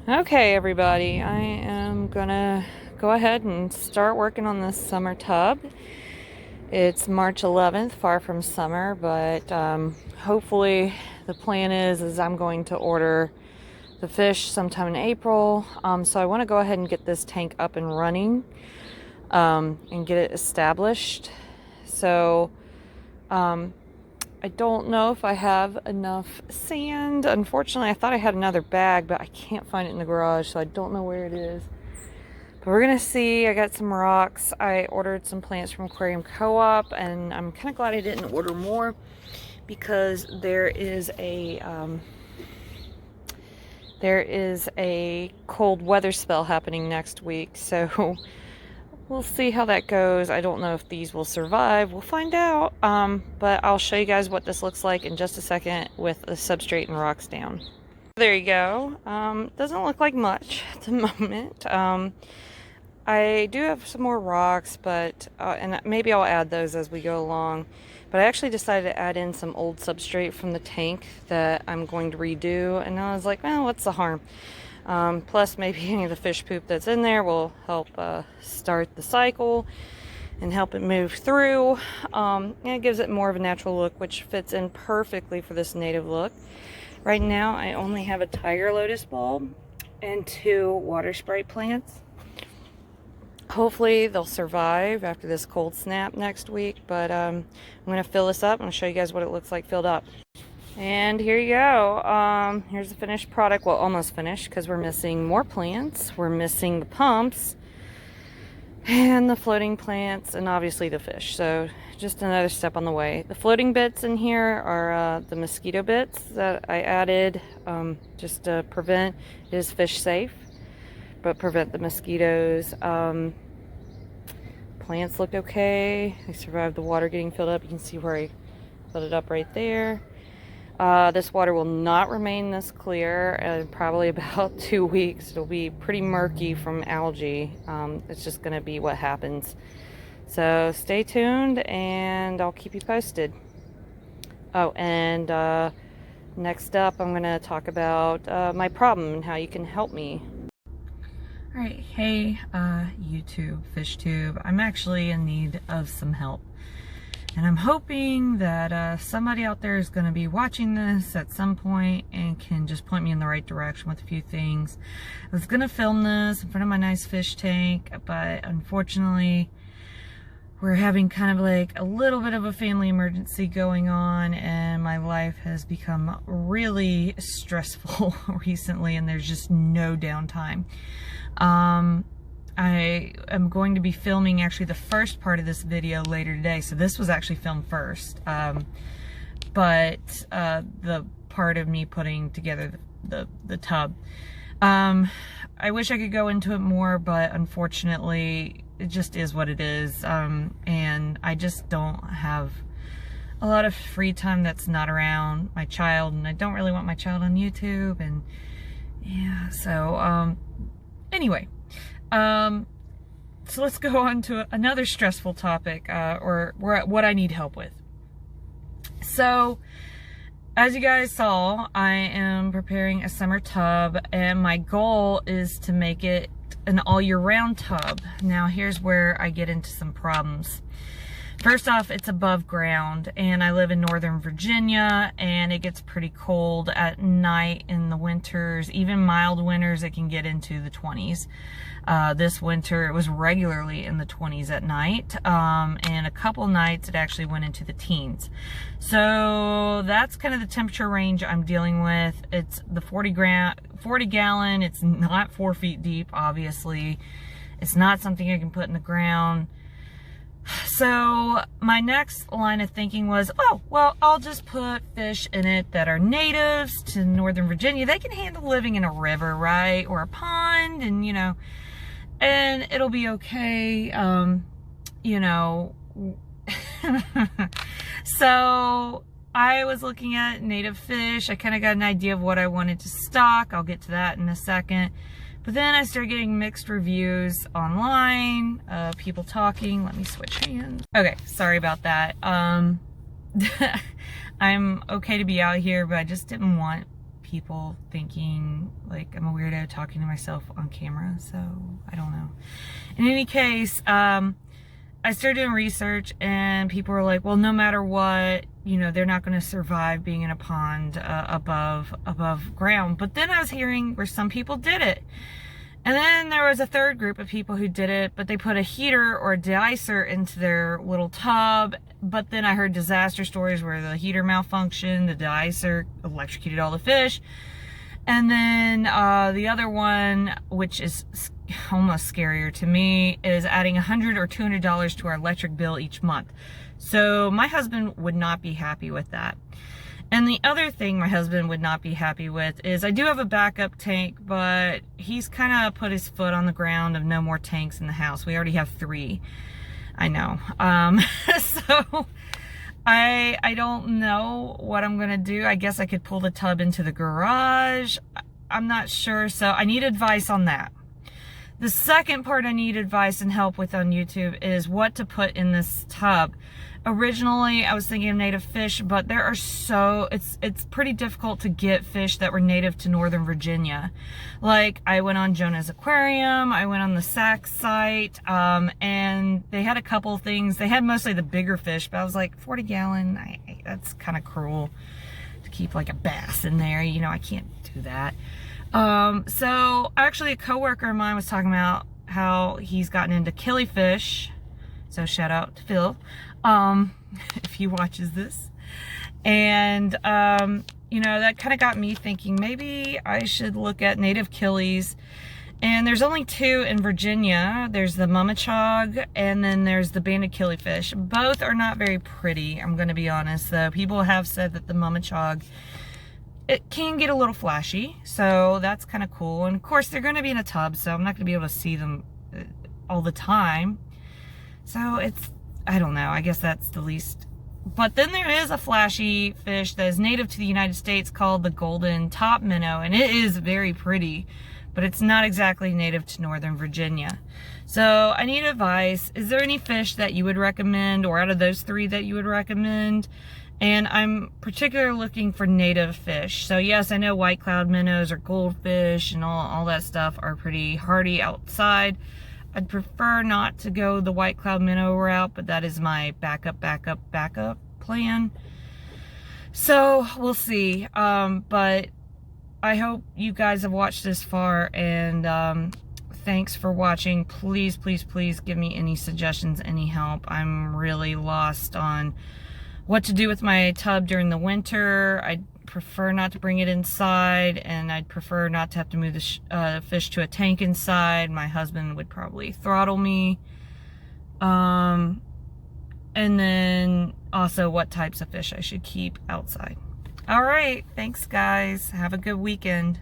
Okay, everybody, I am gonna go ahead and start working on this summer tub. It's March 11th, far from summer, but hopefully the plan is I'm going to order the fish sometime in April. So I want to go ahead and get this tank up and running and get it established. So I don't know if I have enough sand. Unfortunately, I thought I had another bag, but I can't find it in the garage, so I don't know where it is. But we're gonna see. I got some rocks. I ordered some plants from Aquarium Co-op, and I'm kind of glad I didn't order more because there is a cold weather spell happening next week, so we'll see how that goes. I don't know if these will survive. We'll find out. But I'll show you guys what this looks like in just a second with the substrate and rocks down. There you go. Doesn't look like much at the moment. I do have some more rocks, but and maybe I'll add those as we go along. But I actually decided to add in some old substrate from the tank that I'm going to redo, and I was like, well, what's the harm? Plus maybe any of the fish poop that's in there will help start the cycle and help it move through. And it gives it more of a natural look, which fits in perfectly for this native look. Right now I only have a tiger lotus bulb and 2 water sprite plants. Hopefully they'll survive after this cold snap next week, but I'm going to fill this up and I'll show you guys what it looks like filled up. And here you go. Here's the finished product. Well, almost finished, because we're missing more plants. We're missing the pumps and the floating plants and obviously the fish. So just another step on the way. The floating bits in here are the mosquito bits that I added just to prevent. It is fish safe, but prevent the mosquitoes. Plants looked okay. They survived the water getting filled up. You can see where I filled it up right there. This water will not remain this clear in probably about 2 weeks. It'll be pretty murky from algae. It's just going to be what happens. So stay tuned and I'll keep you posted. Oh, and next up I'm going to talk about my problem and how you can help me. Alright, hey YouTube, FishTube. I'm actually in need of some help. And I'm hoping that somebody out there is going to be watching this at some point and can just point me in the right direction with a few things. I was going to film this in front of my nice fish tank, but unfortunately we're having kind of like a little bit of a family emergency going on, and my life has become really stressful recently, and there's just no downtime. I am going to be filming actually the first part of this video later today, so this was actually filmed first, but the part of me putting together the tub. I wish I could go into it more, but unfortunately it just is what it is, and I just don't have a lot of free time that's not around my child, and I don't really want my child on YouTube, and yeah, so anyway. So let's go on to another stressful topic, or what I need help with. So, as you guys saw, I am preparing a summer tub, and my goal is to make it an all-year-round tub. Now, here's where I get into some problems. First off, it's above ground, and I live in Northern Virginia, and it gets pretty cold at night in the winters. Even mild winters, it can get into the 20s. This winter, it was regularly in the 20s at night, and a couple nights it actually went into the teens. So that's kind of the temperature range I'm dealing with. It's the 40 gallon. It's not 4 feet deep, obviously. It's not something I can put in the ground. So my next line of thinking was, oh, well, I'll just put fish in it that are natives to Northern Virginia. They can handle living in a river, right? Or a pond, and, you know, and it'll be okay, you know. So I was looking at native fish. I kind of got an idea of what I wanted to stock. I'll get to that in a second. But then I started getting mixed reviews online, people talking. Let me switch hands. Okay, sorry about that. I'm okay to be out here, but I just didn't want people thinking like I'm a weirdo talking to myself on camera, so I don't know. In any case, I started doing research, and people were like, well, no matter what, you know, they're not going to survive being in a pond above ground. But then I was hearing where some people did it. And then there was a third group of people who did it, but they put a heater or a de-icer into their little tub. But then I heard disaster stories where the heater malfunctioned, the de-icer electrocuted all the fish. And then the other one, which is almost scarier to me, is adding $100 or $200 to our electric bill each month. So my husband would not be happy with that. And the other thing my husband would not be happy with is I do have a backup tank, but he's kind of put his foot on the ground of no more tanks in the house. We already have 3. I know. So I don't know what I'm going to do. I guess I could pull the tub into the garage. I'm not sure. So I need advice on that. The second part I need advice and help with on YouTube is what to put in this tub. Originally, I was thinking of native fish, but there are it's pretty difficult to get fish that were native to Northern Virginia. Like, I went on Jonah's Aquarium, I went on the Saks site, and they had a couple things. They had mostly the bigger fish, but I was like, 40 gallon, that's kind of cruel to keep like a bass in there. You know, I can't do that. So actually a coworker of mine was talking about how he's gotten into killifish. So shout out to Phil, if he watches this. And, you know, that kind of got me thinking maybe I should look at native killies. And there's only 2 in Virginia. There's the Mummichog, and then there's the banded killifish. Both are not very pretty, I'm going to be honest, though. People have said that the Mummichog, it can get a little flashy, so that's kind of cool. And of course, they're going to be in a tub, so I'm not going to be able to see them all the time. So it's, I don't know, I guess that's the least. But then there is a flashy fish that is native to the United States called the golden Topminnow, and it is very pretty, but it's not exactly native to Northern Virginia. So I need advice. Is there any fish that you would recommend, or out of those 3 that you would recommend? And I'm particularly looking for native fish. So yes, I know white cloud minnows or goldfish and all that stuff are pretty hardy outside. I'd prefer not to go the white cloud minnow route, but that is my backup plan. So we'll see. But I hope you guys have watched this far, and thanks for watching. Please, please, please give me any suggestions, any help. I'm really lost on what to do with my tub during the winter. I'd prefer not to bring it inside, and I'd prefer not to have to move the fish to a tank inside. My husband would probably throttle me. And then also what types of fish I should keep outside. All right, thanks guys. Have a good weekend.